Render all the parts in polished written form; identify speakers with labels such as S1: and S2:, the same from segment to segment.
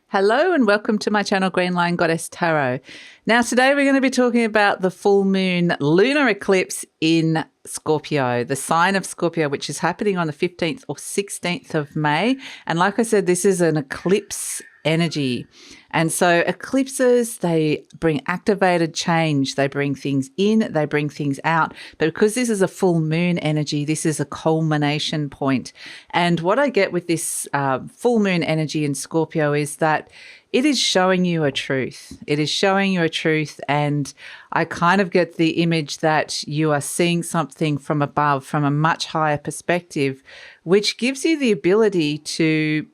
S1: Hello and welcome to my channel, Green Lion Goddess Tarot. Now today we're going to be talking about the full moon lunar eclipse in Scorpio, the sign of Scorpio, which is happening on the 15th or 16th of May. And like I said, this is an eclipse energy. And so eclipses, they bring activated change. They bring things in, they bring things out. But because this is a full moon energy, this is a culmination point. And what I get with this full moon energy in Scorpio is that it is showing you a truth. It is showing you a truth. And I kind of get the image that you are seeing something from above, from a much higher perspective, which gives you the ability to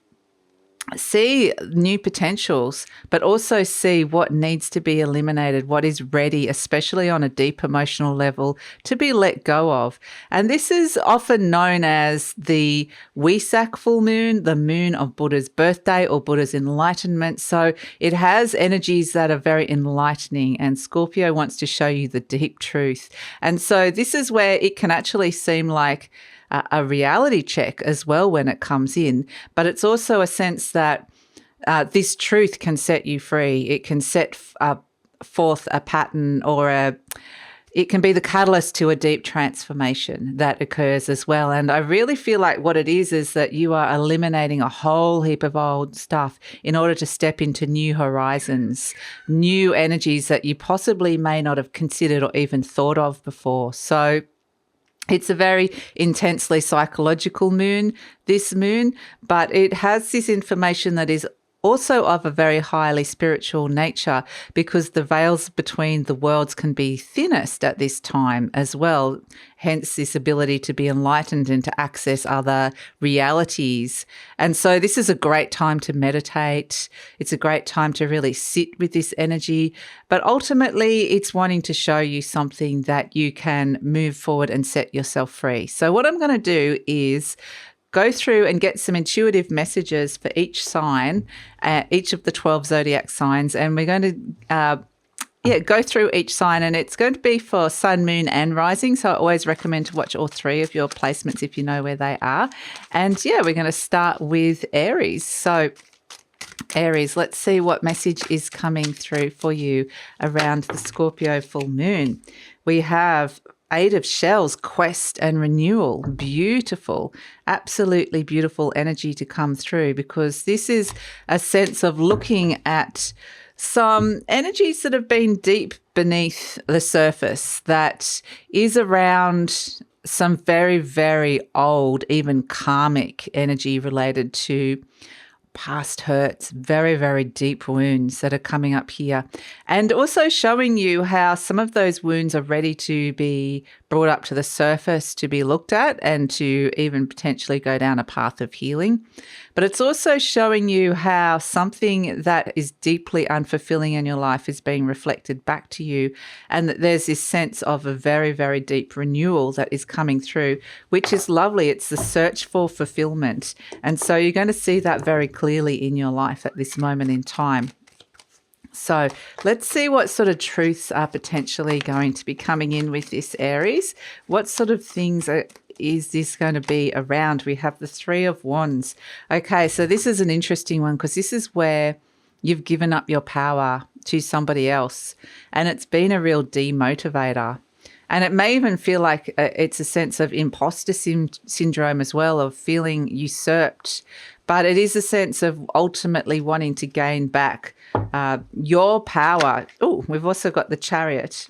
S1: see new potentials, but also see what needs to be eliminated, what is ready, especially on a deep emotional level, to be let go of. And this is often known as the Wesak full moon, the moon of Buddha's birthday or Buddha's enlightenment. So it has energies that are very enlightening, and Scorpio wants to show you the deep truth. And so this is where it can actually seem like a reality check as well when it comes in, but it's also a sense that this truth can set you free. It can set forth a pattern, or it can be the catalyst to a deep transformation that occurs as well. And I really feel like what it is that you are eliminating a whole heap of old stuff in order to step into new horizons, new energies that you possibly may not have considered or even thought of before. So it's a very intensely psychological moon, this moon, but it has this information that is also of a very highly spiritual nature, because the veils between the worlds can be thinnest at this time as well. Hence this ability to be enlightened and to access other realities. And so this is a great time to meditate. It's a great time to really sit with this energy. But ultimately, it's wanting to show you something that you can move forward and set yourself free. So what I'm going to do is go through and get some intuitive messages for each sign, each of the 12 zodiac signs, and we're going to go through each sign, and it's going to be for sun, moon and rising. So I always recommend to watch all three of your placements if you know where they are. And yeah, we're going to start with Aries. So Aries, let's see what message is coming through for you around the Scorpio full moon. We have Eight of Shells, quest and renewal. Beautiful, absolutely beautiful energy to come through, because this is a sense of looking at some energies that have been deep beneath the surface, that is around some very, very old, even karmic energy related to past hurts, very, very deep wounds that are coming up here, and also showing you how some of those wounds are ready to be brought up to the surface, to be looked at, and to even potentially go down a path of healing. But it's also showing you how something that is deeply unfulfilling in your life is being reflected back to you, and that there's this sense of a very, very deep renewal that is coming through, which is lovely. It's the search for fulfillment. And so you're going to see that very clearly in your life at this moment in time. So let's see what sort of truths are potentially going to be coming in with this Aries. What sort of things is this going to be around? We have the Three of Wands. Okay, so this is an interesting one, because this is where you've given up your power to somebody else, and it's been a real demotivator. And it may even feel like it's a sense of imposter syndrome as well, of feeling usurped. But it is a sense of ultimately wanting to gain back your power. Oh, we've also got the Chariot.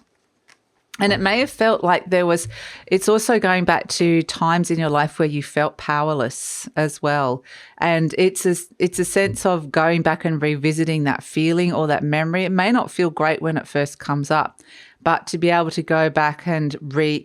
S1: And it may have felt like it's also going back to times in your life where you felt powerless as well. And it's a sense of going back and revisiting that feeling or that memory. It may not feel great when it first comes up, but to be able to go back and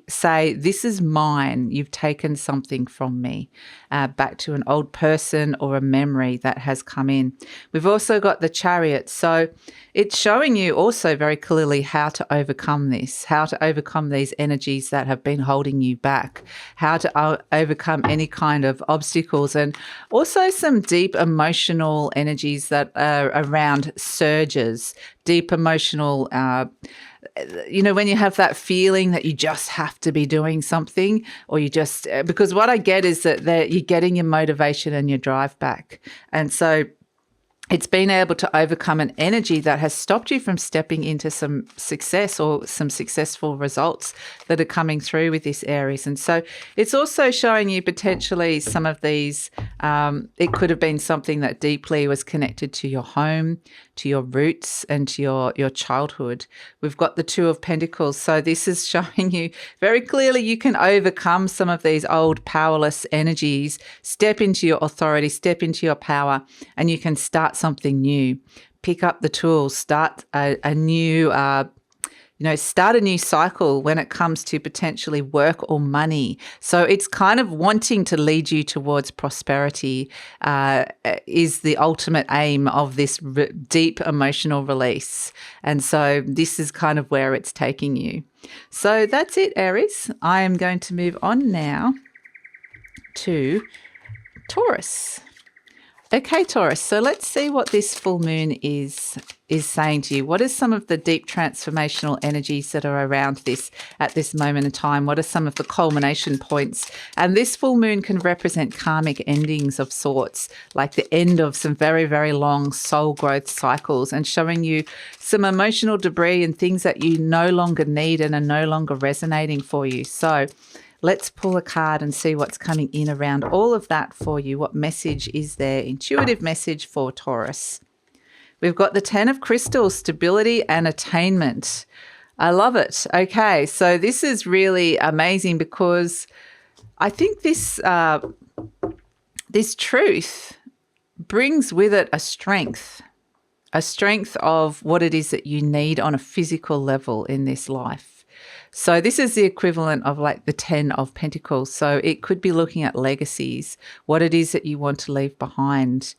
S1: say, this is mine, you've taken something from me, back to an old person or a memory that has come in. We've also got the Chariot. So it's showing you also very clearly how to overcome this, how to overcome these energies that have been holding you back, how to overcome any kind of obstacles, and also some deep emotional energies that are around surges, deep emotional when you have that feeling that you just have to be doing something, or you just, because what I get is that you're getting your motivation and your drive back. And so It's been able to overcome an energy that has stopped you from stepping into some success or some successful results that are coming through with this Aries. And so it's also showing you potentially some of these, it could have been something that deeply was connected to your home, to your roots, and to your childhood. We've got the Two of Pentacles. So this is showing you very clearly you can overcome some of these old powerless energies, step into your authority, step into your power, and you can start something new. Pick up the tools, start a new start a new cycle when it comes to potentially work or money. So it's kind of wanting to lead you towards prosperity is the ultimate aim of this deep emotional release. And so this is kind of where it's taking you. So that's it, Aries. I am going to move on now to Taurus. Okay, Taurus, so let's see what this full moon is saying to you. What are some of the deep transformational energies that are around this at this moment in time? What are some of the culmination points? And this full moon can represent karmic endings of sorts, like the end of some very, very long soul growth cycles, and showing you some emotional debris and things that you no longer need and are no longer resonating for you. So let's pull a card and see what's coming in around all of that for you. What message is there? Intuitive message for Taurus. We've got the 10 of Crystals, stability and attainment. I love it. Okay, so this is really amazing because I think this truth brings with it a strength of what it is that you need on a physical level in this life. So this is the equivalent of like the 10 of Pentacles. So it could be looking at legacies, what it is that you want to leave behind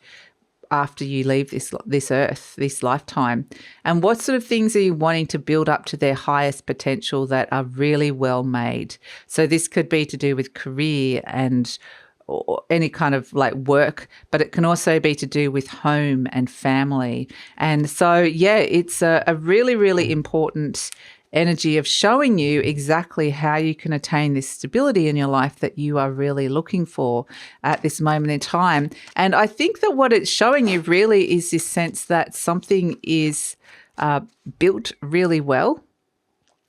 S1: after you leave this earth, this lifetime, and what sort of things are you wanting to build up to their highest potential that are really well made. So this could be to do with career and or any kind of like work, but it can also be to do with home and family. And so, yeah, it's a really, really important energy of showing you exactly how you can attain this stability in your life that you are really looking for at this moment in time. And I think that what it's showing you really is this sense that something is built really well.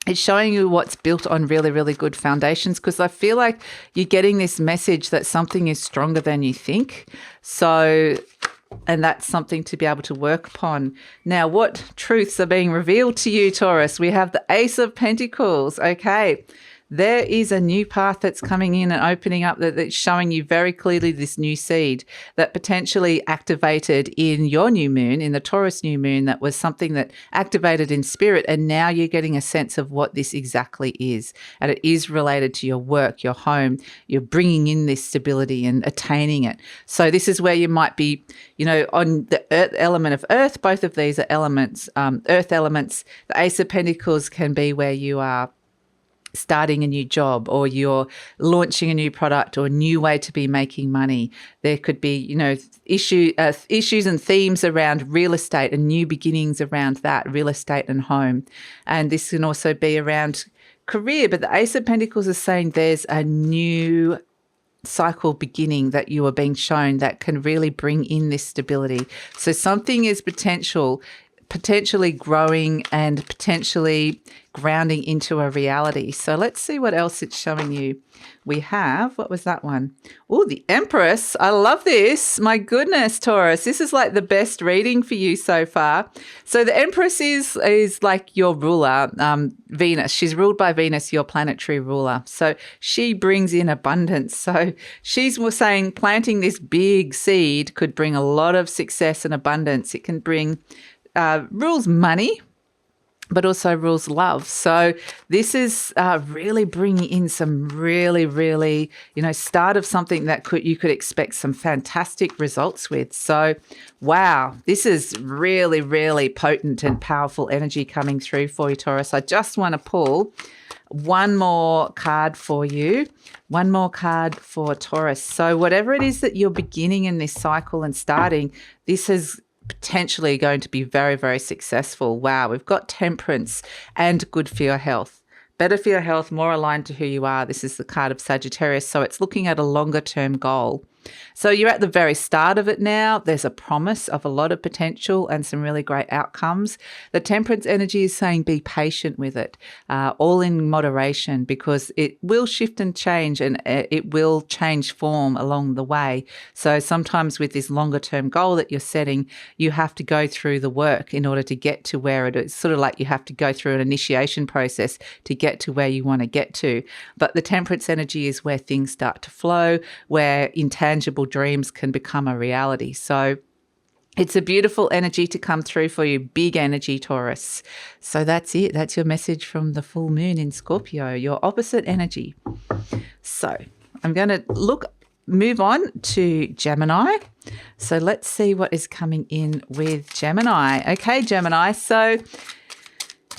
S1: It's showing you what's built on really, really good foundations, because I feel like you're getting this message that something is stronger than you think. So, and that's something to be able to work upon. Now, what truths are being revealed to you, Taurus? We have the Ace of Pentacles. Okay. There is a new path that's coming in and opening up that's showing you very clearly this new seed that potentially activated in your new moon, in the Taurus new moon, that was something that activated in spirit. And now you're getting a sense of what this exactly is. And it is related to your work, your home. You're bringing in this stability and attaining it. So this is where you might be, on the earth element of earth. Both of these are elements, earth elements. The Ace of Pentacles can be where you are starting a new job, or you're launching a new product or a new way to be making money. There could be, issues and themes around real estate and new beginnings around that, real estate and home. And this can also be around career. But the Ace of Pentacles is saying there's a new cycle beginning that you are being shown that can really bring in this stability. So something is potentially growing and potentially grounding into a reality. So let's see what else it's showing you. We have, what was that one? Oh, the Empress. I love this. My goodness, Taurus. This is like the best reading for you so far. So the Empress is like your ruler, Venus. She's ruled by Venus, your planetary ruler. So she brings in abundance. So she's saying planting this big seed could bring a lot of success and abundance. It can bring rules money, but also rules love. So this is really bringing in some really, really, start of something that you could expect some fantastic results with. So, wow, this is really, really potent and powerful energy coming through for you, Taurus. I just want to pull one more card for you, one more card for Taurus. So whatever it is that you're beginning in this cycle and starting, this is potentially going to be very, very successful. Wow, we've got temperance and good for your health. Better for your health, more aligned to who you are. This is the card of Sagittarius. So it's looking at a longer term goal. So you're at the very start of it now. There's a promise of a lot of potential and some really great outcomes. The Temperance energy is saying be patient with it, all in moderation, because it will shift and change, and it will change form along the way. So sometimes with this longer term goal that you're setting, you have to go through the work in order to get to where it is. Sort of like you have to go through an initiation process to get to where you want to get to. But the Temperance energy is where things start to flow, where intangible dreams can become a reality. So it's a beautiful energy to come through for you. Big energy, Taurus. So that's it. That's your message from the full moon in Scorpio, your opposite energy. So I'm going to move on to Gemini. So let's see what is coming in with Gemini. Okay, Gemini. So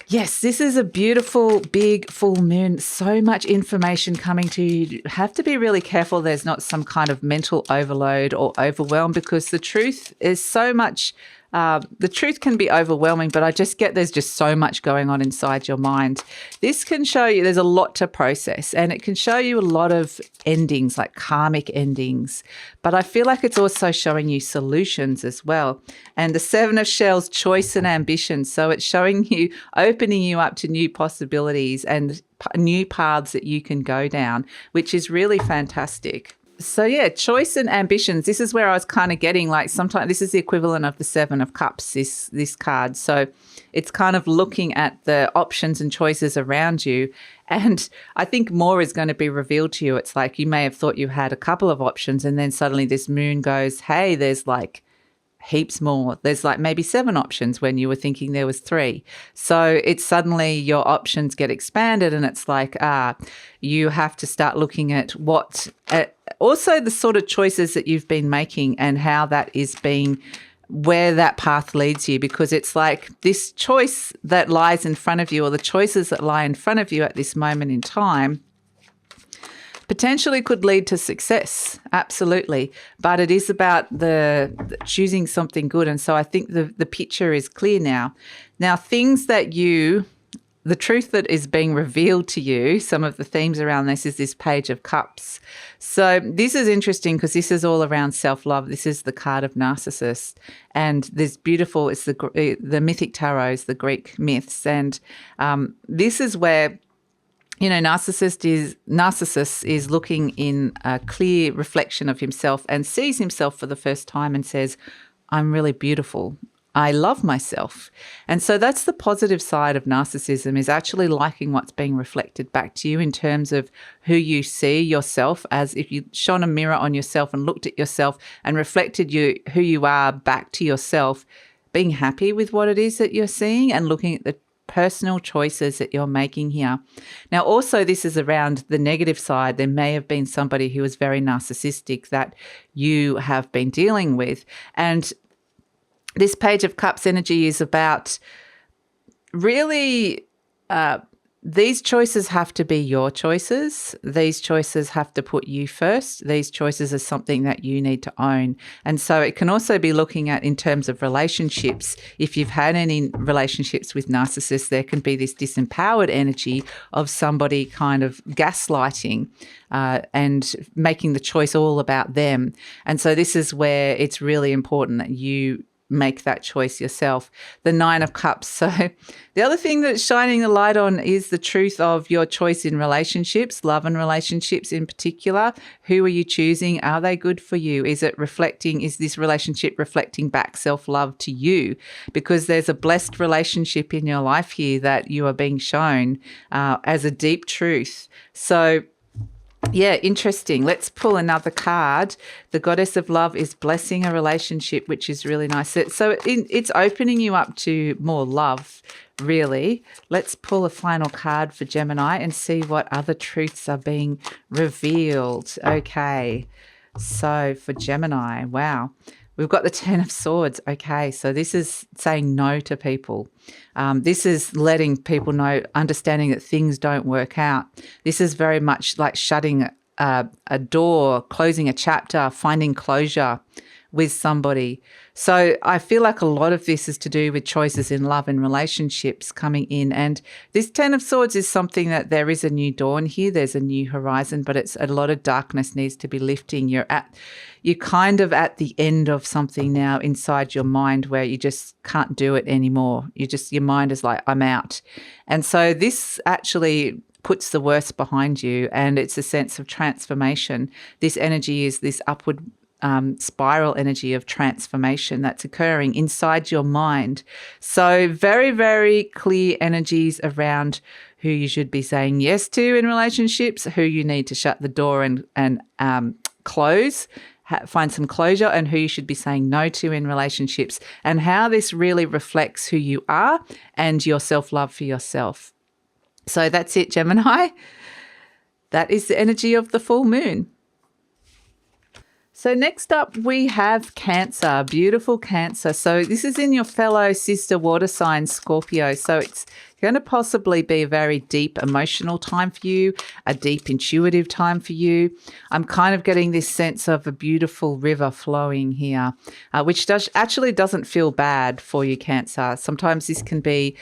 S1: yes, this is a beautiful, big full moon. So much information coming to you. You have to be really careful there's not some kind of mental overload or overwhelm, because the truth is so much. The truth can be overwhelming, but I just get there's just so much going on inside your mind. This can show you there's a lot to process, and it can show you a lot of endings, like karmic endings. But I feel like it's also showing you solutions as well. And the Seven of Shells, choice and ambition. So it's showing you, opening you up to new possibilities and new paths that you can go down, which is really fantastic. So yeah, choice and ambitions. This is where I was kind of getting, like, sometimes this is the equivalent of the Seven of Cups, this card. So it's kind of looking at the options and choices around you. And I think more is going to be revealed to you. It's like you may have thought you had a couple of options, and then suddenly this moon goes, hey, there's like heaps more. There's like maybe 7 options when you were thinking there was 3. So it's suddenly your options get expanded, and it's like, you have to start looking at also the sort of choices that you've been making and how that is being, where that path leads you, because it's like this choice that lies in front of you, or the choices that lie in front of you at this moment in time, potentially could lead to success, absolutely. But it is about the choosing something good. And so I think the picture is clear now. Now, things that the truth that is being revealed to you, some of the themes around this is this Page of Cups. So this is interesting because this is all around self-love. This is the card of Narcissus. And this beautiful, it's the mythic tarots, the Greek myths. And this is where, Narcissus is looking in a clear reflection of himself and sees himself for the first time and says, I'm really beautiful. I love myself. And so that's the positive side of narcissism, is actually liking what's being reflected back to you in terms of who you see yourself as. If you shone a mirror on yourself and looked at yourself and reflected who you are back to yourself, being happy with what it is that you're seeing and looking at the personal choices that you're making here. Now, also, this is around the negative side. There may have been somebody who was very narcissistic that you have been dealing with. And this Page of Cups energy is about really these choices have to be your choices. These choices have to put you first. These choices are something that you need to own. And so it can also be looking at, in terms of relationships, if you've had any relationships with narcissists, there can be this disempowered energy of somebody kind of gaslighting and making the choice all about them. And so this is where it's really important that you make that choice yourself. The Nine of Cups. So the other thing that's shining the light on is the truth of your choice in relationships, love and relationships in particular. Who are you choosing? Are they good for you? Is this relationship reflecting back self-love to you? Because there's a blessed relationship in your life here that you are being shown as a deep truth. So yeah, interesting. Let's pull another card. The Goddess of Love is blessing a relationship, which is really nice. So it's opening you up to more love, really. Let's pull a final card for Gemini and see what other truths are being revealed. Okay, so for Gemini, wow. We've got the Ten of Swords. Okay, so this is saying no to people. This is letting people know, understanding that things don't work out. This is very much like shutting a door, closing a chapter, finding closure with somebody. So I feel like a lot of this is to do with choices in love and relationships coming in. And this Ten of Swords is something that there is a new dawn here. There's a new horizon, but it's a lot of darkness needs to be lifting. You're kind of at the end of something now inside your mind where you just can't do it anymore. Your mind is like, I'm out. And so this actually puts the worst behind you, and it's a sense of transformation. This energy is this upward spiral energy of transformation that's occurring inside your mind. So very, very clear energies around who you should be saying yes to in relationships, who you need to shut the door and close, find some closure, and who you should be saying no to in relationships, and how this really reflects who you are and your self-love for yourself. So that's it, Gemini. That is the energy of the full moon. So next up we have Cancer, beautiful Cancer. So this is in your fellow sister water sign, Scorpio. So it's going to possibly be a very deep emotional time for you, a deep intuitive time for you. I'm kind of getting this sense of a beautiful river flowing here, which actually doesn't feel bad for you, Cancer. Sometimes this can be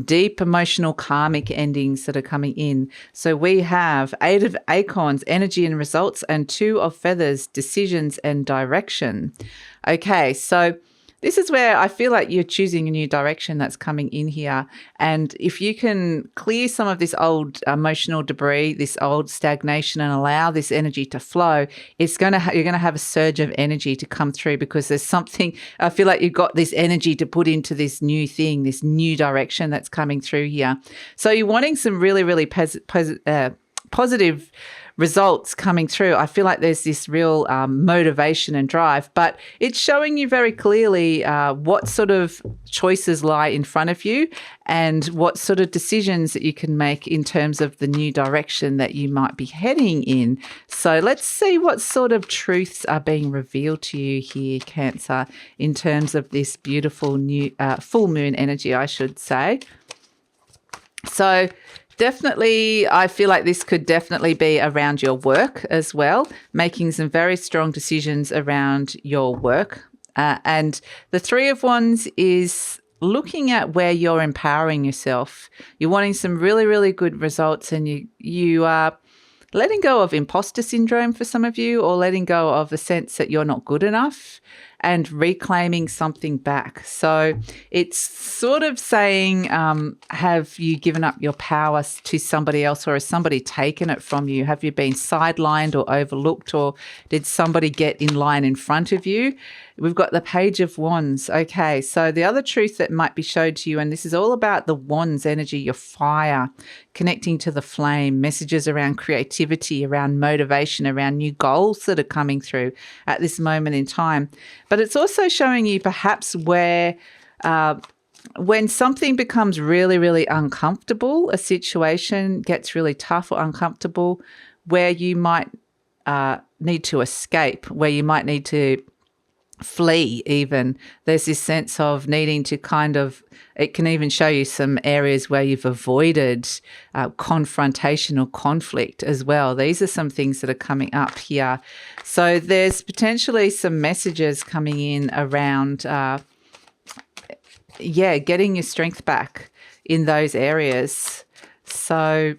S1: deep emotional karmic endings that are coming in. So we have 8 of acorns, energy and results, and 2 of feathers, decisions and direction. Okay, so this is where I feel like you're choosing a new direction that's coming in here. And if you can clear some of this old emotional debris, this old stagnation, and allow this energy to flow, you're going to have a surge of energy to come through, because there's something, I feel like you've got this energy to put into this new thing, this new direction that's coming through here. So you're wanting some really, really positive results coming through. I feel like there's this real motivation and drive, but it's showing you very clearly what sort of choices lie in front of you and what sort of decisions that you can make in terms of the new direction that you might be heading in. So let's see what sort of truths are being revealed to you here, Cancer, in terms of this beautiful new full moon energy, I should say. So definitely, I feel like this could definitely be around your work as well, making some very strong decisions around your work. And the 3 of Wands is looking at where you're empowering yourself. You're wanting some really, really good results, and you are letting go of imposter syndrome for some of you, or letting go of the sense that you're not good enough, and reclaiming something back. So it's sort of saying, have you given up your power to somebody else, or has somebody taken it from you? Have you been sidelined or overlooked, or did somebody get in line in front of you? We've got the Page of Wands. Okay, so the other truth that might be showed to you, and this is all about the Wands energy, your fire, connecting to the flame, messages around creativity, around motivation, around new goals that are coming through at this moment in time. But it's also showing you perhaps where when something becomes really, really uncomfortable, a situation gets really tough or uncomfortable, where you might need to escape, where you might need to flee even. There's this sense of needing to it can even show you some areas where you've avoided confrontation or conflict as well. These are some things that are coming up here. So there's potentially some messages coming in around, getting your strength back in those areas. So,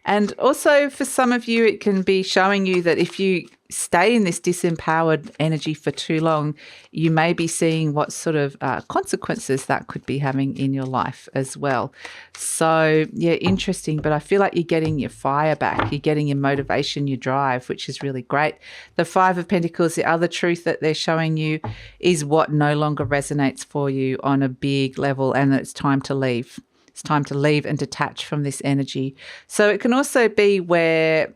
S1: and also for some of you, it can be showing you that if you stay in this disempowered energy for too long, you may be seeing what sort of consequences that could be having in your life as well. So, yeah, interesting. But I feel like you're getting your fire back. You're getting your motivation, your drive, which is really great. The 5 of Pentacles, the other truth that they're showing you is what no longer resonates for you on a big level, and it's time to leave. It's time to leave and detach from this energy. So it can also be where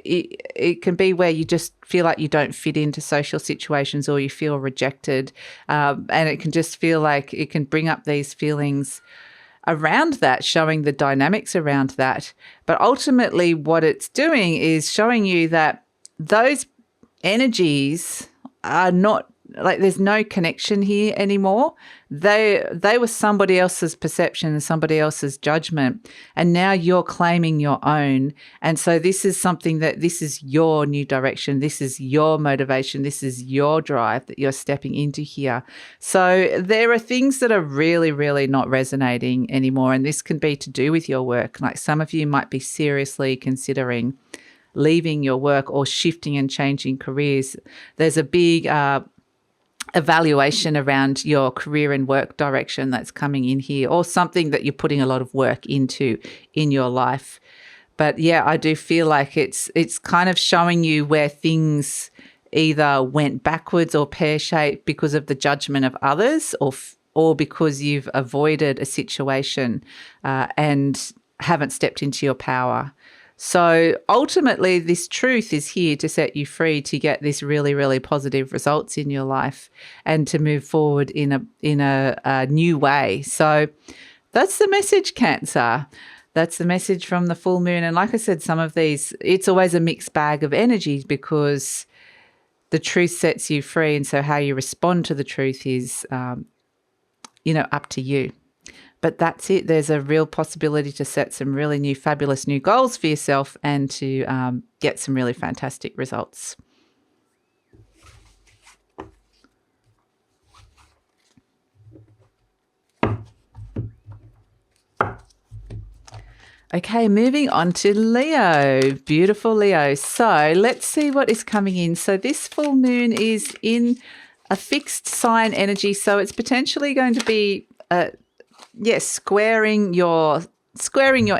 S1: it can be where you just feel like you don't fit into social situations, or you feel rejected. And it can just feel like it can bring up these feelings around that, showing the dynamics around that. But ultimately what it's doing is showing you that those energies are not like there's no connection here anymore. They were somebody else's perception and somebody else's judgment, and now you're claiming your own. And so this is something that this is your new direction. This is your motivation. This is your drive that you're stepping into here. So there are things that are really, really not resonating anymore, and this can be to do with your work. Like some of you might be seriously considering leaving your work or shifting and changing careers. There's a big evaluation around your career and work direction that's coming in here, or something that you're putting a lot of work into in your life. But yeah, I do feel like it's kind of showing you where things either went backwards or pear-shaped because of the judgment of others, or because you've avoided a situation and haven't stepped into your power. So ultimately, this truth is here to set you free to get this really, really positive results in your life and to move forward in a new way. So that's the message, Cancer. That's the message from the full moon. And like I said, some of these, it's always a mixed bag of energies because the truth sets you free. And so how you respond to the truth is, up to you. But that's it. There's a real possibility to set some really new, fabulous new goals for yourself and to get some really fantastic results. Okay, moving on to Leo. Beautiful Leo. So let's see what is coming in. So this full moon is in a fixed sign energy. So it's potentially going to be squaring your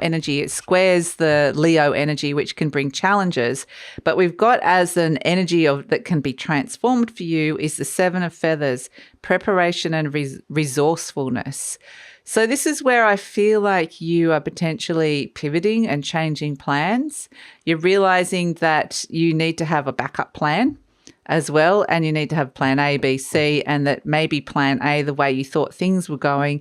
S1: energy. It squares the Leo energy, which can bring challenges. But we've got as an energy that can be transformed for you is the Seven of Feathers, preparation and resourcefulness. So this is where I feel like you are potentially pivoting and changing plans. You're realizing that you need to have a backup plan as well, and you need to have plan A, B, C, and that maybe plan A, the way you thought things were going,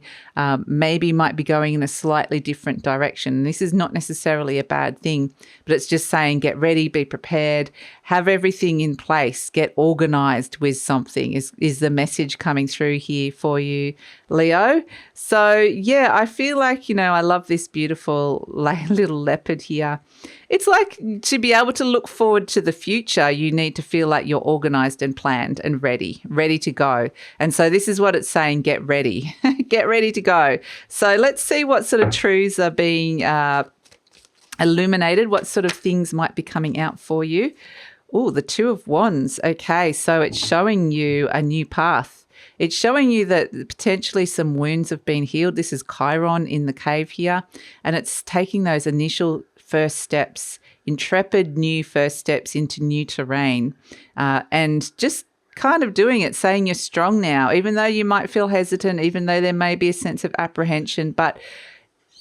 S1: maybe might be going in a slightly different direction. This is not necessarily a bad thing, but it's just saying get ready, be prepared, have everything in place, get organized with something is the message coming through here for you, Leo. So yeah, I feel like, I love this beautiful little leopard here. It's like to be able to look forward to the future, you need to feel like you're organized and planned and ready to go. And so this is what it's saying, get ready, get ready to go. So let's see what sort of truths are being illuminated, what sort of things might be coming out for you. Oh, the Two of Wands. Okay, so it's showing you a new path. It's showing you that potentially some wounds have been healed. This is Chiron in the cave here, and it's taking those initial first steps, intrepid new first steps into new terrain, and just kind of doing it, saying you're strong now, even though you might feel hesitant, even though there may be a sense of apprehension, but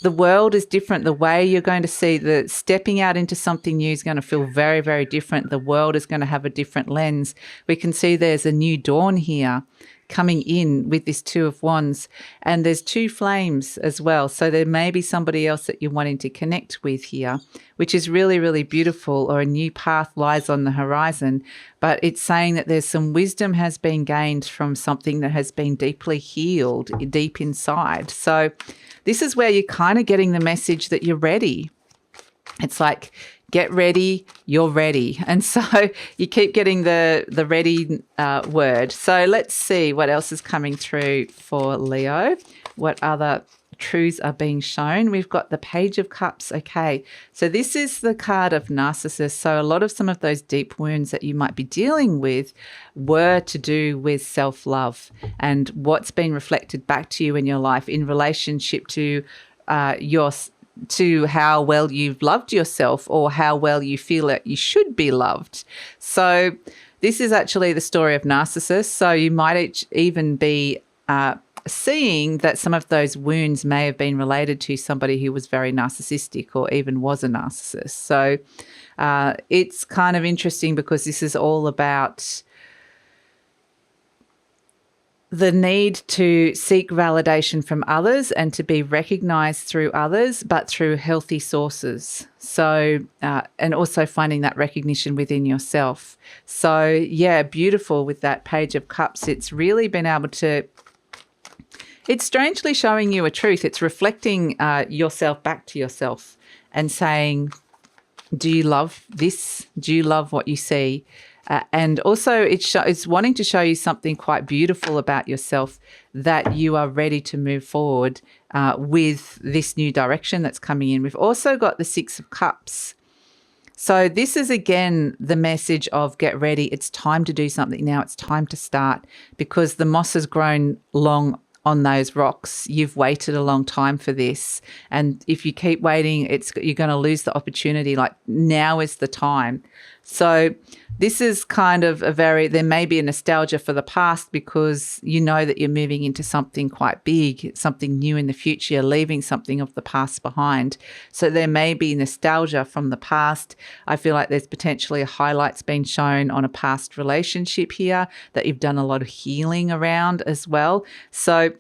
S1: the world is different. The way you're going to see the stepping out into something new is going to feel very, very different. The world is going to have a different lens. We can see there's a new dawn here coming in with this Two of Wands, and there's two flames as well. So there may be somebody else that you're wanting to connect with here, which is really, really beautiful, or a new path lies on the horizon. But it's saying that there's some wisdom has been gained from something that has been deeply healed deep inside. So this is where you're kind of getting the message that you're ready. It's like, get ready, you're ready. And so you keep getting the ready word. So let's see what else is coming through for Leo. What other truths are being shown? We've got the Page of Cups. Okay, so this is the card of Narcissus. So a lot of some of those deep wounds that you might be dealing with were to do with self-love and what's been reflected back to you in your life in relationship to to how well you've loved yourself or how well you feel that you should be loved. So this is actually the story of Narcissus. So you might even be seeing that some of those wounds may have been related to somebody who was very narcissistic or even was a narcissist. So it's kind of interesting because this is all about the need to seek validation from others and to be recognized through others, but through healthy sources. So, and also finding that recognition within yourself. So, yeah, beautiful with that Page of Cups. It's really been able to, it's strangely showing you a truth. It's reflecting yourself back to yourself and saying, do you love this? Do you love what you see? And also it's wanting to show you something quite beautiful about yourself, that you are ready to move forward with this new direction that's coming in. We've also got the Six of Cups. So this is, again, the message of get ready. It's time to do something now. It's time to start, because the moss has grown long on those rocks. You've waited a long time for this. And if you keep waiting, you're going to lose the opportunity. Like, now is the time. So this is kind of there may be a nostalgia for the past, because you know that you're moving into something quite big, something new in the future. You're leaving something of the past behind. So there may be nostalgia from the past. I feel like there's potentially a highlights being shown on a past relationship here that you've done a lot of healing around as well. So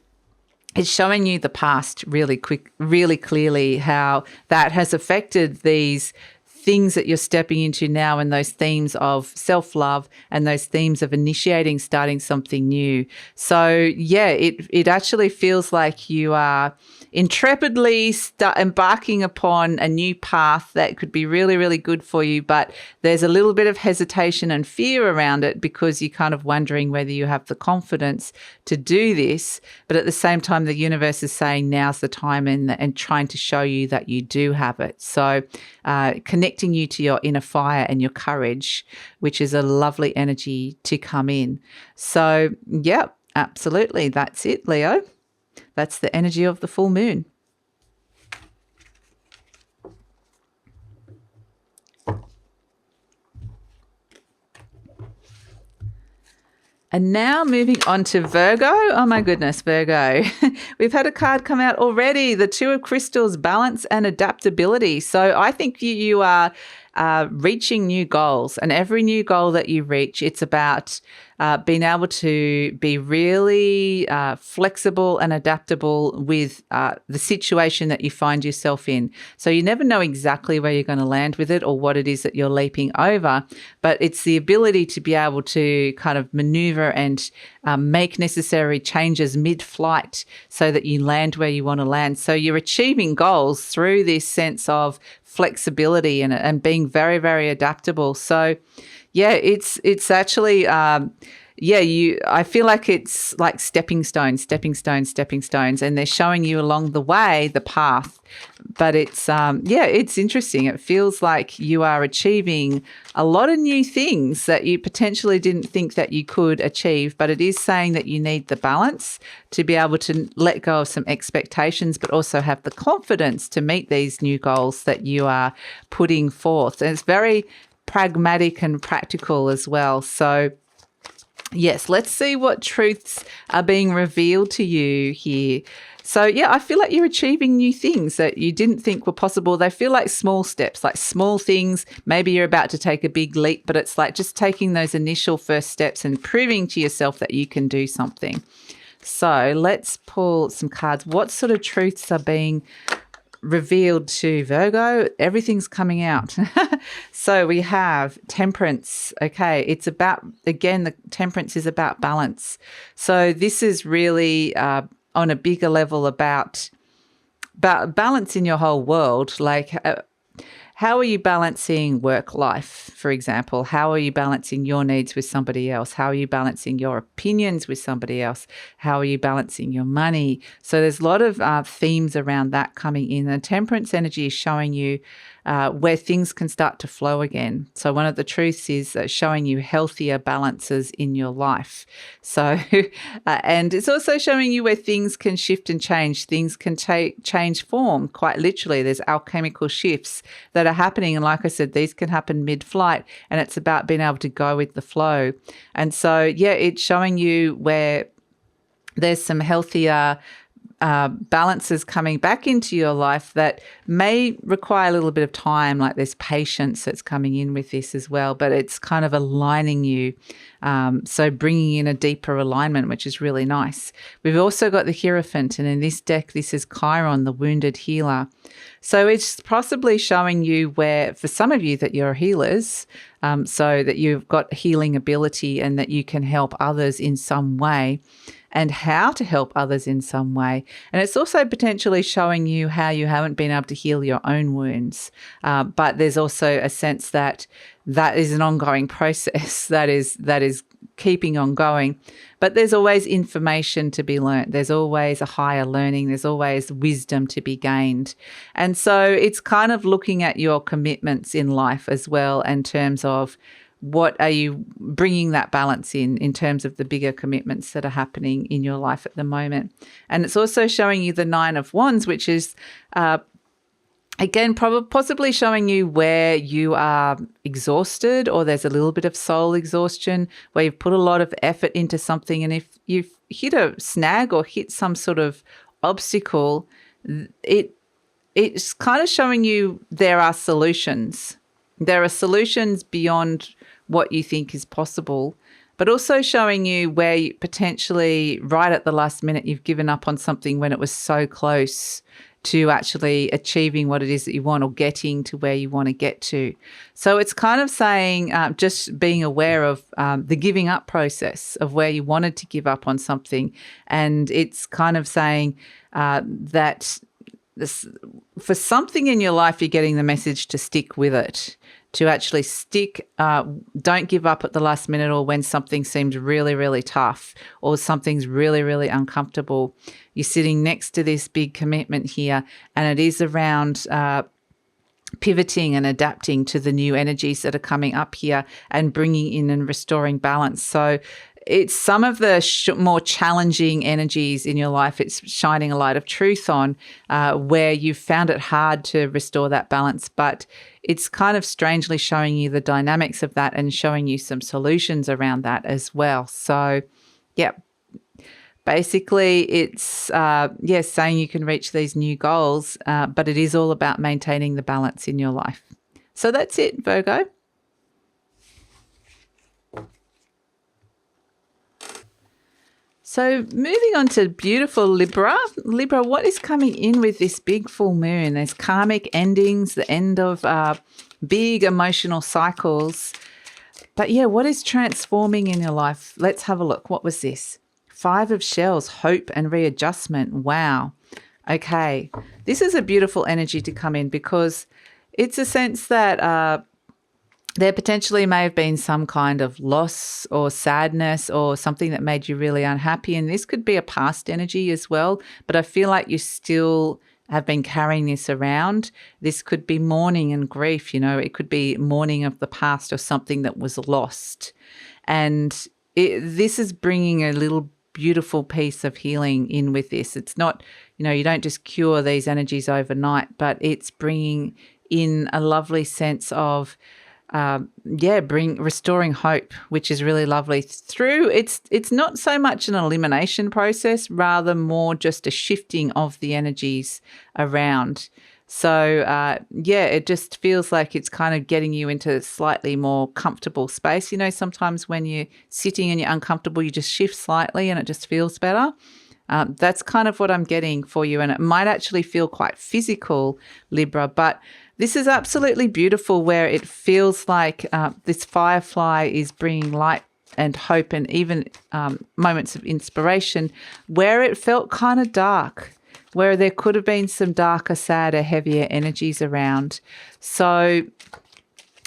S1: it's showing you the past really clearly, how that has affected these things that you're stepping into now, and those themes of self-love and those themes of initiating, starting something new. So yeah, it actually feels like you are intrepidly embarking upon a new path that could be really, really good for you, but there's a little bit of hesitation and fear around it, because you're kind of wondering whether you have the confidence to do this. But at the same time, the universe is saying now's the time, and trying to show you that you do have it. So connecting you to your inner fire and your courage, which is a lovely energy to come in. So yeah, absolutely. That's it, Leo. That's the energy of the full moon. And now moving on to Virgo. Oh my goodness, Virgo. We've had a card come out already, the Two of Crystals, balance and adaptability. So I think you are reaching new goals, and every new goal that you reach, it's about being able to be really flexible and adaptable with the situation that you find yourself in. So you never know exactly where you're going to land with it or what it is that you're leaping over, but it's the ability to be able to kind of maneuver and make necessary changes mid-flight so that you land where you want to land. So you're achieving goals through this sense of flexibility and being very, very adaptable. So yeah, it's actually I feel like it's like stepping stones, and they're showing you along the way the path. But it's it's interesting. It feels like you are achieving a lot of new things that you potentially didn't think that you could achieve, but it is saying that you need the balance to be able to let go of some expectations, but also have the confidence to meet these new goals that you are putting forth. And it's very pragmatic and practical as well. So yes, let's see what truths are being revealed to you here. So yeah, I feel like you're achieving new things that you didn't think were possible. They feel like small steps, like small things. Maybe you're about to take a big leap, but it's like just taking those initial first steps and proving to yourself that you can do something. So let's pull some cards. What sort of truths are being revealed to Virgo? Everything's coming out. So we have Temperance. Okay, it's about, again, the Temperance is about balance. So this is really on a bigger level about balance in your whole world. Like how are you balancing work life, for example? How are you balancing your needs with somebody else? How are you balancing your opinions with somebody else? How are you balancing your money? So there's a lot of themes around that coming in. The Temperance energy is showing you where things can start to flow again. So one of the truths is showing you healthier balances in your life. So, and it's also showing you where things can shift and change. Things can change form, quite literally. There's alchemical shifts that are happening. And like I said, these can happen mid-flight, and it's about being able to go with the flow. And so, yeah, it's showing you where there's some healthier balances coming back into your life that may require a little bit of time, like there's patience that's coming in with this as well, but it's kind of aligning you. So bringing in a deeper alignment, which is really nice. We've also got the Hierophant, and in this deck, this is Chiron, the wounded healer. So it's possibly showing you where, for some of you, that you're healers, so that you've got healing ability and that you can help others in some way, and how to help others in some way. And it's also potentially showing you how you haven't been able to heal your own wounds. But there's also a sense that that is an ongoing process that is keeping on going. But there's always information to be learnt. There's always a higher learning. There's always wisdom to be gained. And so it's kind of looking at your commitments in life as well, in terms of what are you bringing that balance in terms of the bigger commitments that are happening in your life at the moment. And it's also showing you the Nine of Wands, which is, again, possibly showing you where you are exhausted, or there's a little bit of soul exhaustion, where you've put a lot of effort into something. And if you've hit a snag or hit some sort of obstacle, it's kind of showing you there are solutions. There are solutions beyond what you think is possible, but also showing you where you potentially right at the last minute you've given up on something when it was so close to actually achieving what it is that you want, or getting to where you want to get to. So it's kind of saying, just being aware of the giving up process of where you wanted to give up on something. And it's kind of saying that for something in your life, you're getting the message to stick with it, to actually stick. Don't give up at the last minute, or when something seems really, really tough, or something's really, really uncomfortable. You're sitting next to this big commitment here, and it is around pivoting and adapting to the new energies that are coming up here and bringing in and restoring balance. So it's some of the more challenging energies in your life. It's shining a light of truth on where you've found it hard to restore that balance, but it's kind of strangely showing you the dynamics of that and showing you some solutions around that as well. So, yeah, basically it's, saying you can reach these new goals, but it is all about maintaining the balance in your life. So that's it, Virgo. So moving on to beautiful Libra. Libra, what is coming in with this big full moon? There's karmic endings, the end of big emotional cycles. But yeah, what is transforming in your life? Let's have a look. What was this? Five of Shells, hope and readjustment. Wow. Okay. This is a beautiful energy to come in, because it's a sense that there potentially may have been some kind of loss or sadness or something that made you really unhappy. And this could be a past energy as well. But I feel like you still have been carrying this around. This could be mourning and grief. You know, it could be mourning of the past or something that was lost. And this is bringing a little beautiful piece of healing in with this. It's not, you don't just cure these energies overnight, but it's bringing in a lovely sense of restoring hope, which is really lovely. Through it's not so much an elimination process, rather more just a shifting of the energies around. So it just feels like it's kind of getting you into a slightly more comfortable space. Sometimes when you're sitting and you're uncomfortable, you just shift slightly and it just feels better. That's kind of what I'm getting for you. And it might actually feel quite physical, Libra, but this is absolutely beautiful, where it feels like this firefly is bringing light and hope and even moments of inspiration, where it felt kind of dark, where there could have been some darker, sadder, heavier energies around. So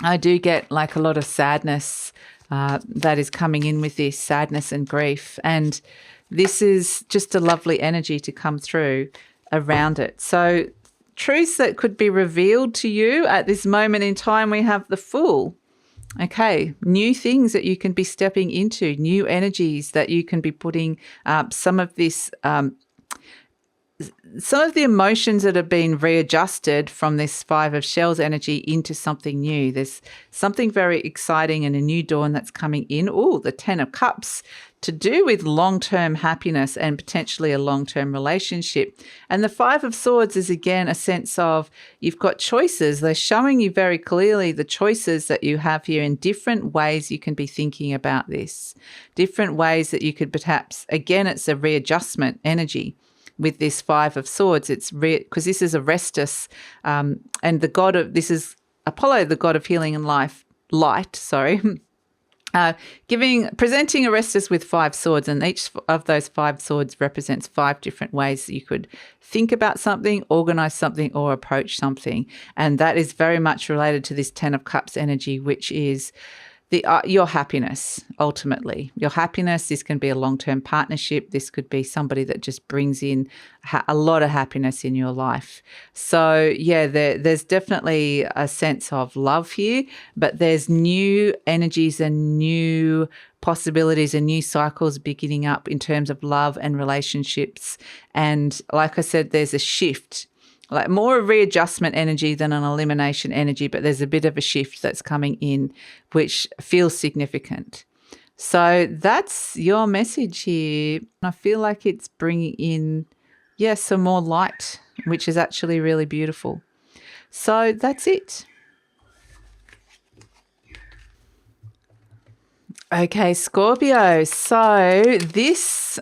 S1: I do get like a lot of sadness that is coming in with this, sadness and grief. And this is just a lovely energy to come through around it. So truths that could be revealed to you at this moment in time, we have the Fool. Okay, new things that you can be stepping into, new energies that you can be putting some of this some of the emotions that have been readjusted from this Five of Shells energy into something new. There's something very exciting and a new dawn that's coming in. Oh, the Ten of Cups, to do with long-term happiness and potentially a long-term relationship. And the Five of Swords is, again, a sense of you've got choices. They're showing you very clearly the choices that you have here in different ways you can be thinking about this, different ways that you could perhaps, again, it's a readjustment energy. With this Five of Swords, it's because this is Arestus, and the god of this is Apollo, the god of healing and light. Presenting Arestus with 5 swords, and each of those 5 swords represents 5 different ways that you could think about something, organize something, or approach something, and that is very much related to this Ten of Cups energy, which is your happiness, ultimately. Your happiness, this can be a long-term partnership. This could be somebody that just brings in a lot of happiness in your life. So, yeah, there's definitely a sense of love here, but there's new energies and new possibilities and new cycles beginning up in terms of love and relationships. And like I said, there's a shift, like more a readjustment energy than an elimination energy, but there's a bit of a shift that's coming in, which feels significant. So that's your message here. I feel like it's bringing in, some more light, which is actually really beautiful. So that's it. Okay, Scorpio. So this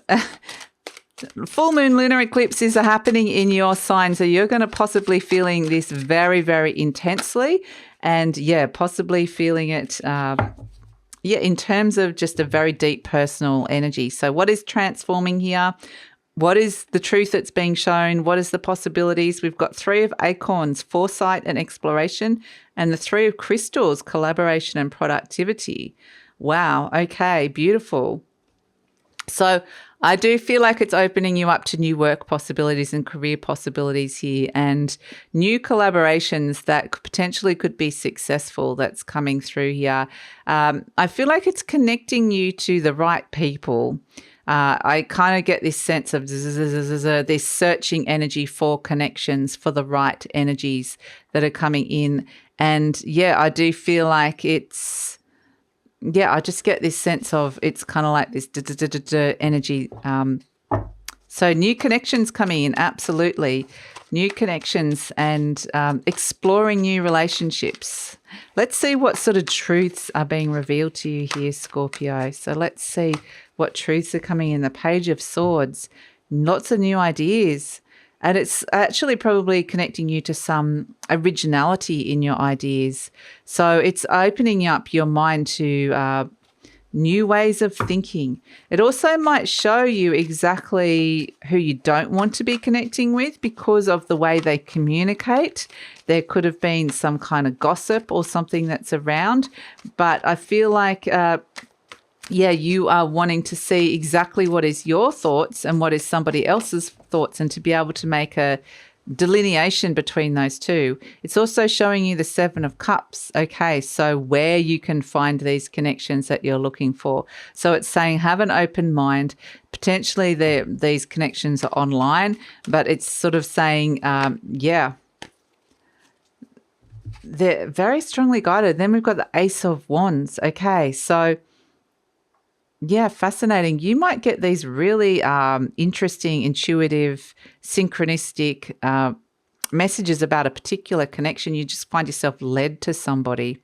S1: full moon lunar eclipses are happening in your sign. So you're going to possibly feeling this very, very intensely, and possibly feeling it in terms of just a very deep personal energy. So what is transforming here? What is the truth that's being shown? What is the possibilities? We've got 3 of acorns, foresight and exploration, and the 3 of crystals, collaboration and productivity. Wow. Okay. Beautiful. So I do feel like it's opening you up to new work possibilities and career possibilities here, and new collaborations that potentially could be successful that's coming through here. I feel like it's connecting you to the right people. I kind of get this sense of this searching energy for connections, for the right energies that are coming in. And I do feel like it's, I just get this sense of it's kind of like this energy. So new connections coming in, absolutely. New connections and exploring new relationships. Let's see what sort of truths are being revealed to you here, Scorpio. So let's see what truths are coming in. The Page of Swords, lots of new ideas. And it's actually probably connecting you to some originality in your ideas. So it's opening up your mind to new ways of thinking. It also might show you exactly who you don't want to be connecting with because of the way they communicate. There could have been some kind of gossip or something that's around. But I feel like you are wanting to see exactly what is your thoughts and what is somebody else's thoughts, and to be able to make a delineation between those two. It's also showing you the 7 of Cups. Okay, so where you can find these connections that you're looking for. So it's saying have an open mind. Potentially these connections are online, but it's sort of saying, they're very strongly guided. Then we've got the Ace of Wands. Okay, so fascinating. You might get these really interesting, intuitive, synchronistic messages about a particular connection. You just find yourself led to somebody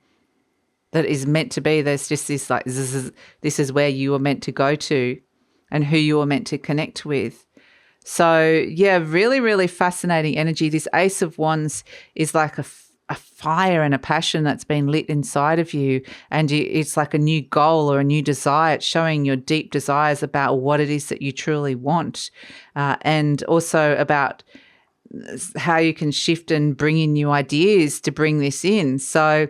S1: that is meant to be. There's just this like, this is where you were meant to go to and who you were meant to connect with. So, really, really fascinating energy. This Ace of Wands is like a fire and a passion that's been lit inside of you, and it's like a new goal or a new desire. It's showing your deep desires about what it is that you truly want, and also about how you can shift and bring in new ideas to bring this in. So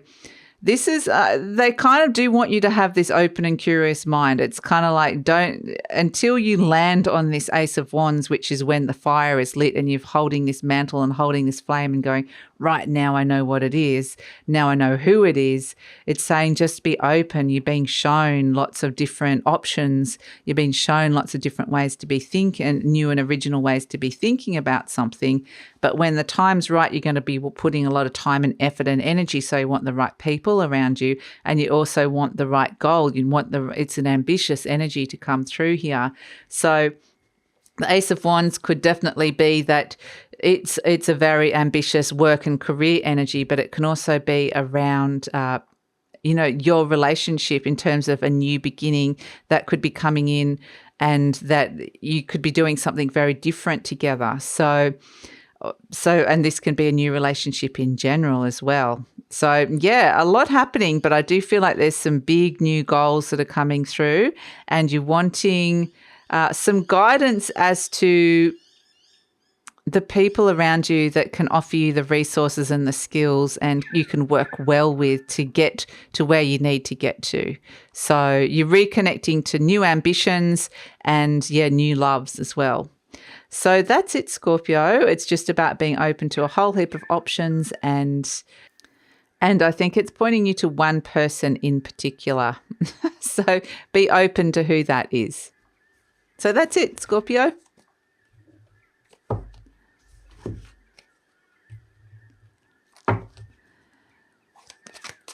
S1: This is, they kind of do want you to have this open and curious mind. It's kind of like, until you land on this Ace of Wands, which is when the fire is lit and you're holding this mantle and holding this flame and going, right now I know what it is. Now I know who it is. It's saying just be open. You're being shown lots of different options. You're being shown lots of different ways to be thinking, new and original ways to be thinking about something. But when the time's right, you're going to be putting a lot of time and effort and energy. So you want the right people around you, and you also want the right goal. You want it's an ambitious energy to come through here. So the Ace of Wands could definitely be that it's a very ambitious work and career energy, but it can also be around your relationship in terms of a new beginning that could be coming in, and that you could be doing something very different together. So, and this can be a new relationship in general as well. So, yeah, a lot happening, but I do feel like there's some big new goals that are coming through, and you're wanting some guidance as to the people around you that can offer you the resources and the skills and you can work well with to get to where you need to get to. So you're reconnecting to new ambitions and, new loves as well. So that's it, Scorpio. It's just about being open to a whole heap of options, and I think it's pointing you to one person in particular. So be open to who that is. So that's it, Scorpio.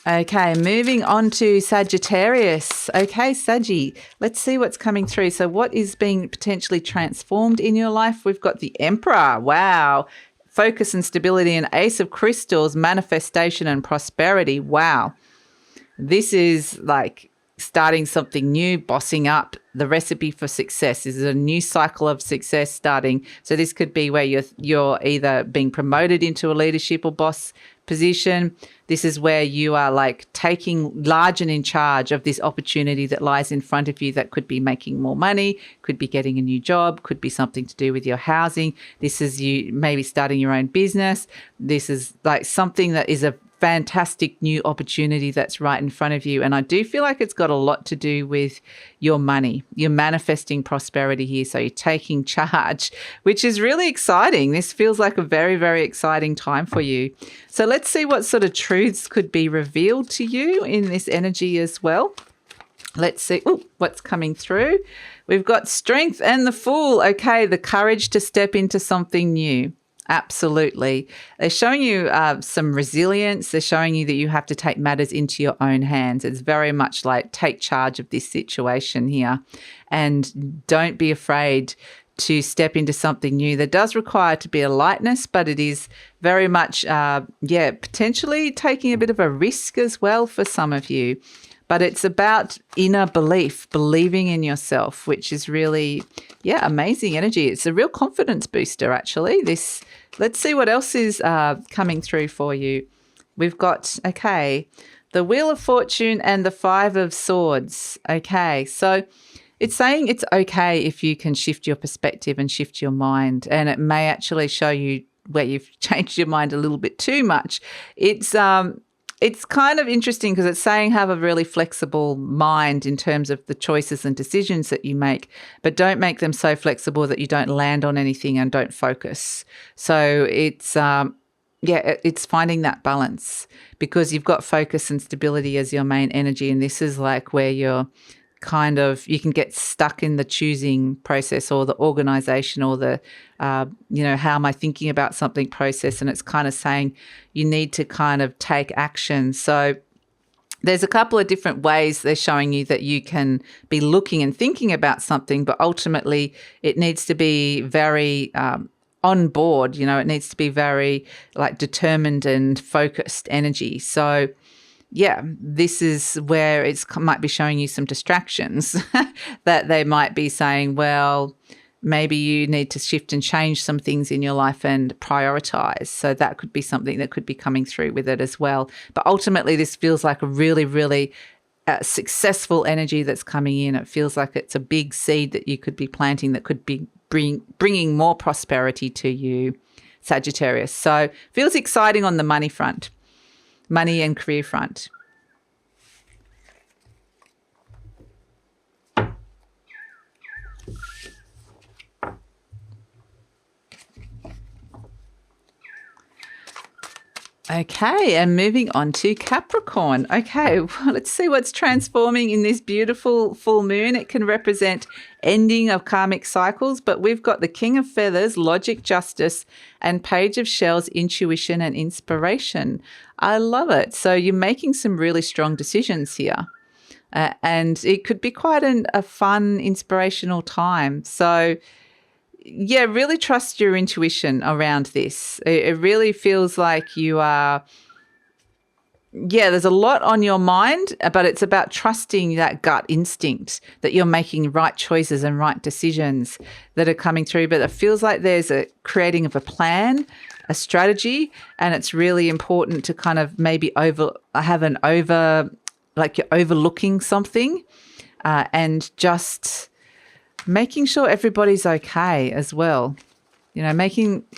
S1: Okay, moving on to Sagittarius. Okay, Saggy, let's see what's coming through. So what is being potentially transformed in your life? We've got the Emperor. Wow. Focus and stability, and Ace of Crystals, manifestation and prosperity. Wow. This is like starting something new, bossing up, the recipe for success. This is a new cycle of success starting. So this could be where you're either being promoted into a leadership or boss position. This is where you are like taking large and in charge of this opportunity that lies in front of you, that could be making more money, could be getting a new job, could be something to do with your housing. This is you maybe starting your own business. This is like something that is a fantastic new opportunity that's right in front of you. And I do feel like it's got a lot to do with your money. You're manifesting prosperity here. So you're taking charge, which is really exciting. This feels like a very, very exciting time for you. So let's see what sort of truths could be revealed to you in this energy as well. Let's see what's coming through. We've got Strength and the Fool. Okay, the courage to step into something new. Absolutely. They're showing you some resilience. They're showing you that you have to take matters into your own hands. It's very much like take charge of this situation here, and don't be afraid to step into something new. There does require to be a lightness, but it is very much, potentially taking a bit of a risk as well for some of you. But it's about inner belief, believing in yourself, which is really, amazing energy. It's a real confidence booster, actually. Let's see what else is coming through for you. We've got, the Wheel of Fortune and the Five of Swords. Okay, so it's saying it's okay if you can shift your perspective and shift your mind, and it may actually show you where you've changed your mind a little bit too much. It's kind of interesting because it's saying have a really flexible mind in terms of the choices and decisions that you make, but don't make them so flexible that you don't land on anything and don't focus. So it's finding that balance, because you've got focus and stability as your main energy, and this is like where you're you can get stuck in the choosing process or the organization or the, how am I thinking about something process. And it's kind of saying you need to kind of take action. So there's a couple of different ways they're showing you that you can be looking and thinking about something, but ultimately it needs to be very on board, it needs to be very like determined and focused energy. So this is where it might be showing you some distractions that they might be saying, well, maybe you need to shift and change some things in your life and prioritize. So that could be something that could be coming through with it as well. But ultimately, this feels like a really, really successful energy that's coming in. It feels like it's a big seed that you could be planting that could be bringing more prosperity to you, Sagittarius. So feels exciting on the money front. Money and career front. Okay, and moving on to Capricorn. Okay, well, let's see what's transforming in this beautiful full moon. It can represent ending of karmic cycles, but we've got the King of Feathers, logic, justice, and Page of Shells, intuition and inspiration. I love it. So you're making some really strong decisions here. And it could be quite a fun, inspirational time. So yeah, really trust your intuition around this. It really feels like you are, there's a lot on your mind, but it's about trusting that gut instinct that you're making right choices and right decisions that are coming through. But it feels like there's a creating of a plan, a strategy, and it's really important to kind of maybe like you're overlooking something and just making sure everybody's okay as well. You know,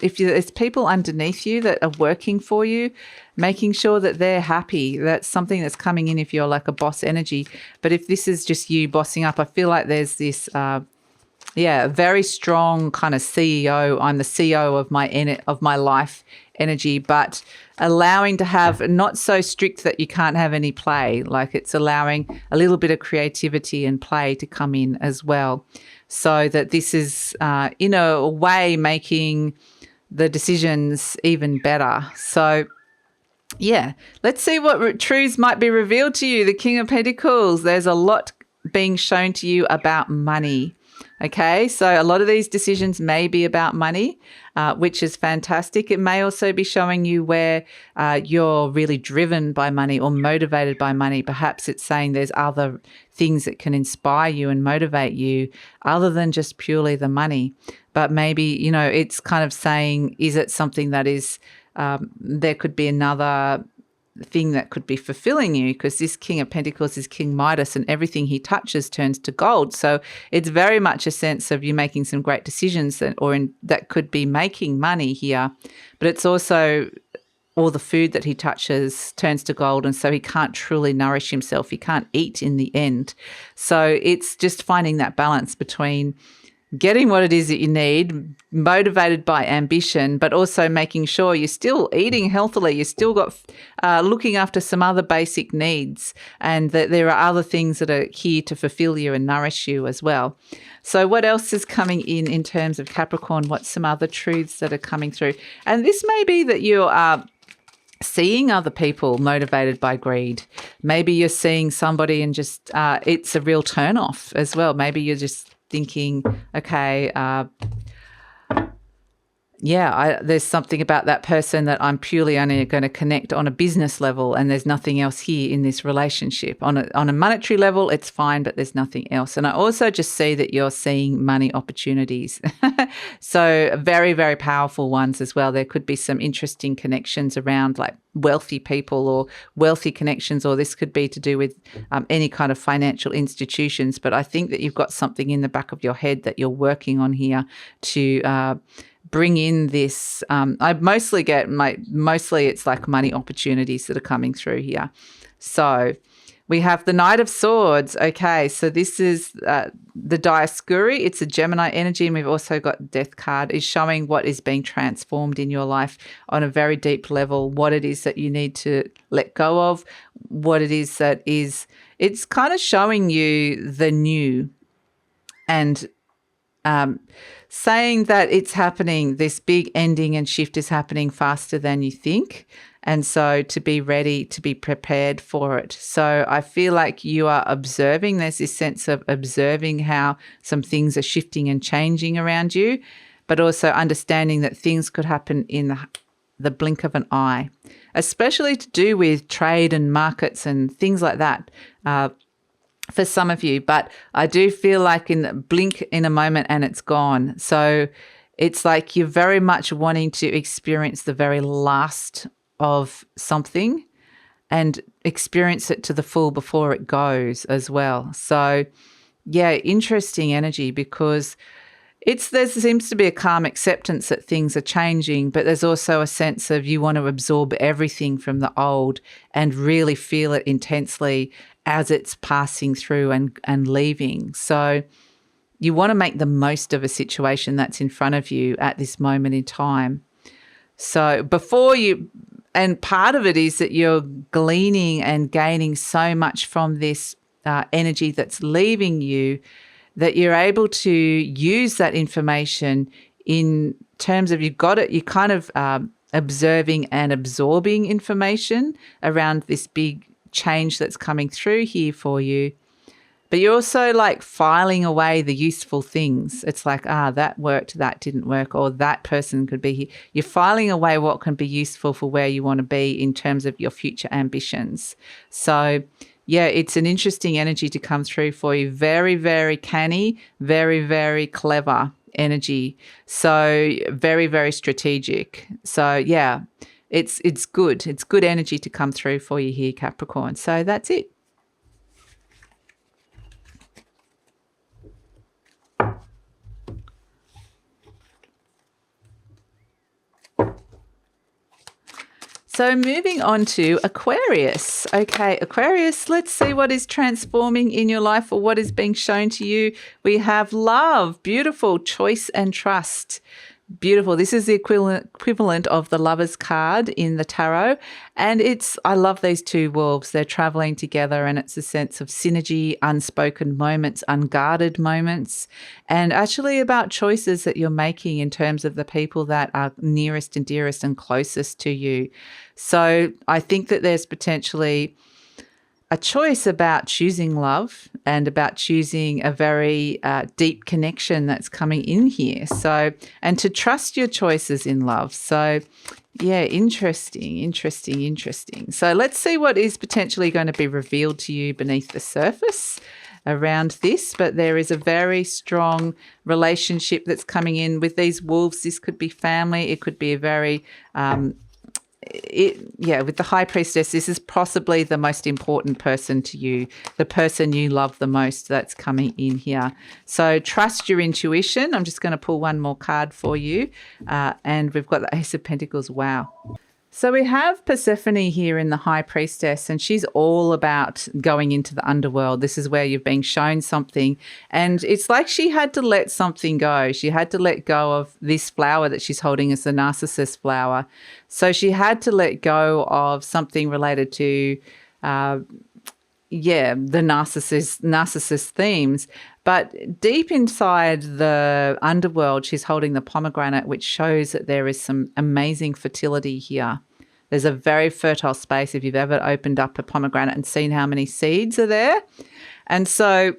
S1: if there's people underneath you that are working for you, making sure that they're happy. That's something that's coming in if you're like a boss energy. But if this is just you bossing up, I feel like there's this, very strong kind of CEO. I'm the CEO of my life energy, but allowing to have not so strict that you can't have any play. Like it's allowing a little bit of creativity and play to come in as well. So that this is, in a way, making the decisions even better. So, yeah, let's see what truths might be revealed to you. The King of Pentacles, there's a lot being shown to you about money. Okay, so a lot of these decisions may be about money, which is fantastic. It may also be showing you where you're really driven by money or motivated by money. Perhaps it's saying there's other things that can inspire you and motivate you other than just purely the money. But maybe, it's kind of saying, is it something that is, there could be another thing that could be fulfilling you, because this King of Pentacles is King Midas and everything he touches turns to gold. So it's very much a sense of you making some great decisions that could be making money here. But it's also all the food that he touches turns to gold, and so he can't truly nourish himself. He can't eat in the end. So it's just finding that balance between getting what it is that you need, motivated by ambition, but also making sure you're still eating healthily. You still got looking after some other basic needs, and that there are other things that are here to fulfill you and nourish you as well. So what else is coming in terms of Capricorn? What's some other truths that are coming through? And this may be that you are seeing other people motivated by greed. Maybe you're seeing somebody and just it's a real turn off as well. Maybe you're just thinking, okay, there's something about that person that I'm purely only going to connect on a business level, and there's nothing else here in this relationship. On a monetary level, it's fine, but there's nothing else. And I also just see that you're seeing money opportunities. So very, very powerful ones as well. There could be some interesting connections around like wealthy people or wealthy connections, or this could be to do with any kind of financial institutions. But I think that you've got something in the back of your head that you're working on here to bring in this. I mostly it's like money opportunities that are coming through here. So we have the Knight of Swords. Okay, so this is the Dioscuri. It's a Gemini energy, and we've also got Death card. Is showing what is being transformed in your life on a very deep level, what it is that you need to let go of, what it is that is. It's kind of showing you the new, and saying that it's happening, this big ending and shift is happening faster than you think. And so to be ready, to be prepared for it. So I feel like you are observing. There's this sense of observing how some things are shifting and changing around you, but also understanding that things could happen in the blink of an eye, especially to do with trade and markets and things like that. For some of you, but I do feel like in the blink in a moment and it's gone. So it's like you're very much wanting to experience the very last of something and experience it to the full before it goes as well. So yeah, interesting energy, because there seems to be a calm acceptance that things are changing, but there's also a sense of you want to absorb everything from the old and really feel it intensely as it's passing through and leaving. So you want to make the most of a situation that's in front of you at this moment in time. So before you, and part of it is that you're gleaning and gaining so much from this energy that's leaving you, that you're able to use that information in terms of, you've got it, you're kind of observing and absorbing information around this big change that's coming through here for you. But you're also like filing away the useful things. It's like, that worked, that didn't work, or that person could be here. You're filing away what can be useful for where you want to be in terms of your future ambitions. So yeah, it's an interesting energy to come through for you. Very, very canny, very, very clever energy. So very, very strategic. So yeah, it's good. It's good energy to come through for you here, Capricorn. So that's it. So moving on to Aquarius. Okay, Aquarius, let's see what is transforming in your life or what is being shown to you. We have love, beautiful, choice and trust. Beautiful. This is the equivalent of the Lover's card in the tarot. And I love these two wolves. They're traveling together, and it's a sense of synergy, unspoken moments, unguarded moments, and actually about choices that you're making in terms of the people that are nearest and dearest and closest to you. So I think that there's potentially a choice about choosing love and about choosing a very deep connection that's coming in here. So, and to trust your choices in love. So yeah, interesting. So let's see what is potentially going to be revealed to you beneath the surface around this. But there is a very strong relationship that's coming in with these wolves. This could be family. It could be a very with the High Priestess, this is possibly the most important person to you, the person you love the most that's coming in here. So trust your intuition. I'm just going to pull one more card for you. And we've got the Ace of Pentacles. Wow. So we have Persephone here in the High Priestess, and she's all about going into the underworld. This is where you've been shown something, and it's like she had to let something go. She had to let go of this flower that she's holding as the narcissus flower. So she had to let go of something related to the narcissist themes. But deep inside the underworld, she's holding the pomegranate, which shows that there is some amazing fertility here. There's a very fertile space if you've ever opened up a pomegranate and seen how many seeds are there. And so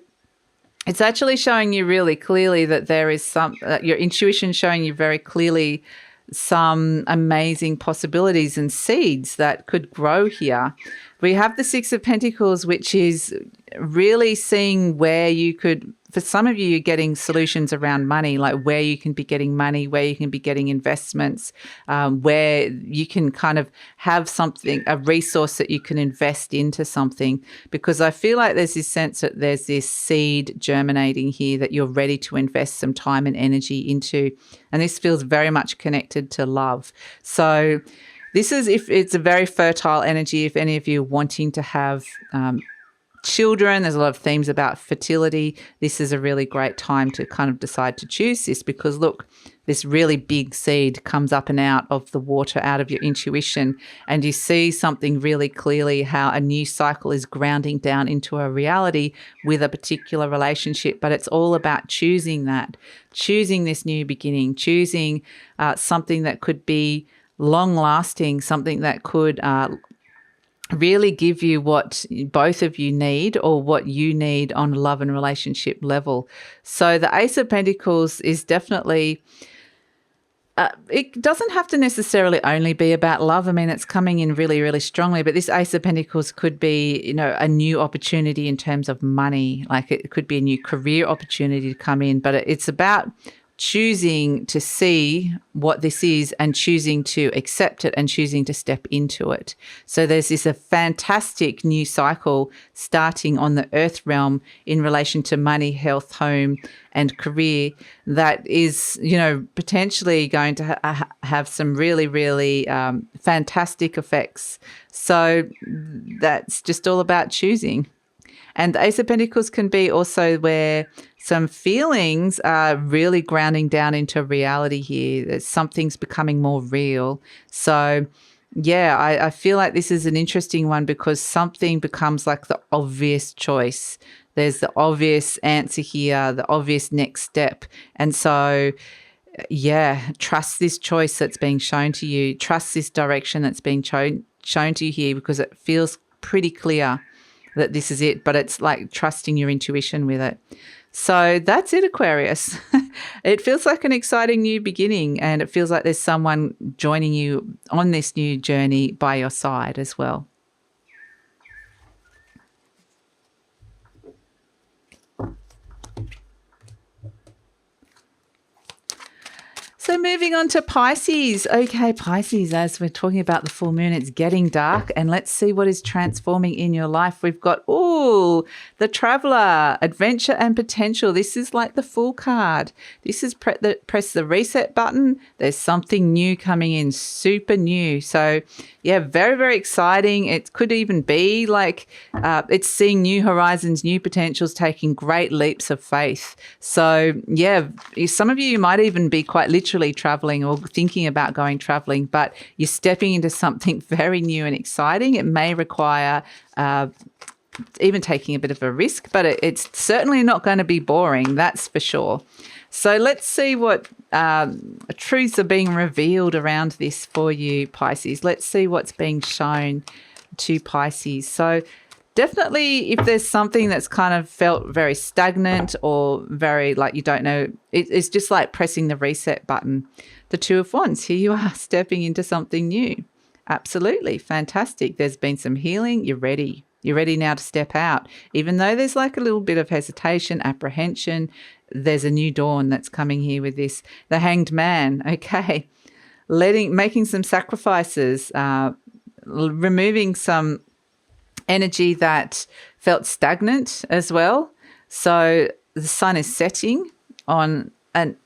S1: it's actually showing you really clearly that there is your intuition showing you very clearly some amazing possibilities and seeds that could grow here. We have the Six of Pentacles, which is really seeing where you could, for some of you, you're getting solutions around money, like where you can be getting money, where you can be getting investments, where you can kind of have something, a resource that you can invest into something. Because I feel like there's this sense that there's this seed germinating here that you're ready to invest some time and energy into. And this feels very much connected to love. So this is, if it's a very fertile energy, if any of you are wanting to have children, there's a lot of themes about fertility. This is a really great time to kind of decide to choose this, because look, this really big seed comes up and out of the water, out of your intuition, and you see something really clearly, how a new cycle is grounding down into a reality with a particular relationship. But it's all about choosing that, choosing this new beginning, choosing something that could be long-lasting, something that could really give you what both of you need, or what you need on a love and relationship level. So the Ace of Pentacles is definitely, it doesn't have to necessarily only be about love. I mean, it's coming in really, really strongly, but this Ace of Pentacles could be, a new opportunity in terms of money. Like it could be a new career opportunity to come in, but it's about choosing to see what this is and choosing to accept it and choosing to step into it. So there's a fantastic new cycle starting on the earth realm in relation to money, health, home and career that is, potentially going to have some really, really fantastic effects. So that's just all about choosing. And the Ace of Pentacles can be also where some feelings are really grounding down into reality here. There's something's becoming more real. So yeah, I feel like this is an interesting one because something becomes like the obvious choice. There's the obvious answer here, the obvious next step. And so, yeah, trust this choice that's being shown to you. Trust this direction that's being shown to you here because it feels pretty clear that this is it, but it's like trusting your intuition with it. So that's it, Aquarius. It feels like an exciting new beginning, and it feels like there's someone joining you on this new journey by your side as well. So moving on to Pisces. Okay, Pisces, as we're talking about the full moon, it's getting dark, and let's see what is transforming in your life. We've got, the Traveler, adventure and potential. This is like the Fool card. This is press the reset button. There's something new coming in, super new. So yeah, very, very exciting. It could even be like it's seeing new horizons, new potentials, taking great leaps of faith. So yeah, some of you might even be quite literally traveling or thinking about going traveling, but you're stepping into something very new and exciting. It may require even taking a bit of a risk, but it's certainly not going to be boring, that's for sure. So let's see what truths are being revealed around this for you, Pisces. Let's see what's being shown to Pisces. So definitely if there's something that's kind of felt very stagnant or very like you don't know, it's just like pressing the reset button. The Two of Wands, here you are stepping into something new. Absolutely fantastic. There's been some healing. You're ready. You're ready now to step out. Even though there's like a little bit of hesitation, apprehension, there's a new dawn that's coming here with this. The Hanged Man, okay. Making some sacrifices, removing some energy that felt stagnant as well. So the sun is setting on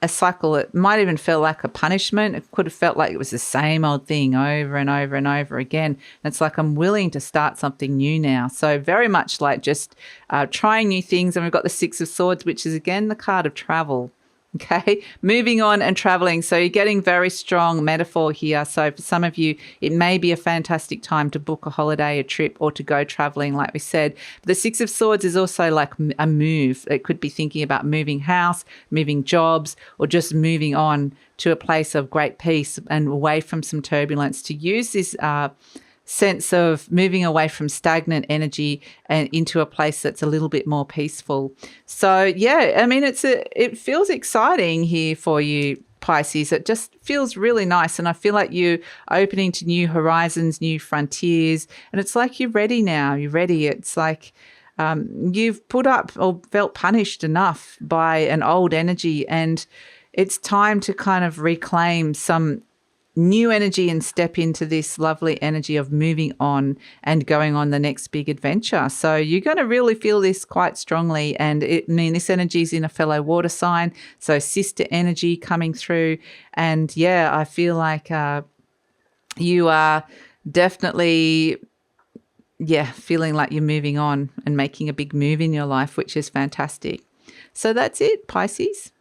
S1: a cycle. It might even feel like a punishment. It could have felt like it was the same old thing over and over and over again. And it's like I'm willing to start something new now. So very much like just trying new things. And we've got the Six of Swords, which is again the card of travel. Okay, moving on and traveling. So you're getting very strong metaphor here. So for some of you, it may be a fantastic time to book a holiday, a trip, or to go traveling, like we said. But the Six of Swords is also like a move. It could be thinking about moving house, moving jobs, or just moving on to a place of great peace and away from some turbulence. To use this sense of moving away from stagnant energy and into a place that's a little bit more peaceful. So yeah, I mean, it feels exciting here for you, Pisces. It just feels really nice, and I feel like you're opening to new horizons, new frontiers, and it's like you're ready now. You're ready. It's like you've put up or felt punished enough by an old energy, and it's time to kind of reclaim some new energy and step into this lovely energy of moving on and going on the next big adventure. So you're going to really feel this quite strongly. And this energy is in a fellow water sign. So sister energy coming through. And yeah, I feel like you are definitely, feeling like you're moving on and making a big move in your life, which is fantastic. So that's it, Pisces.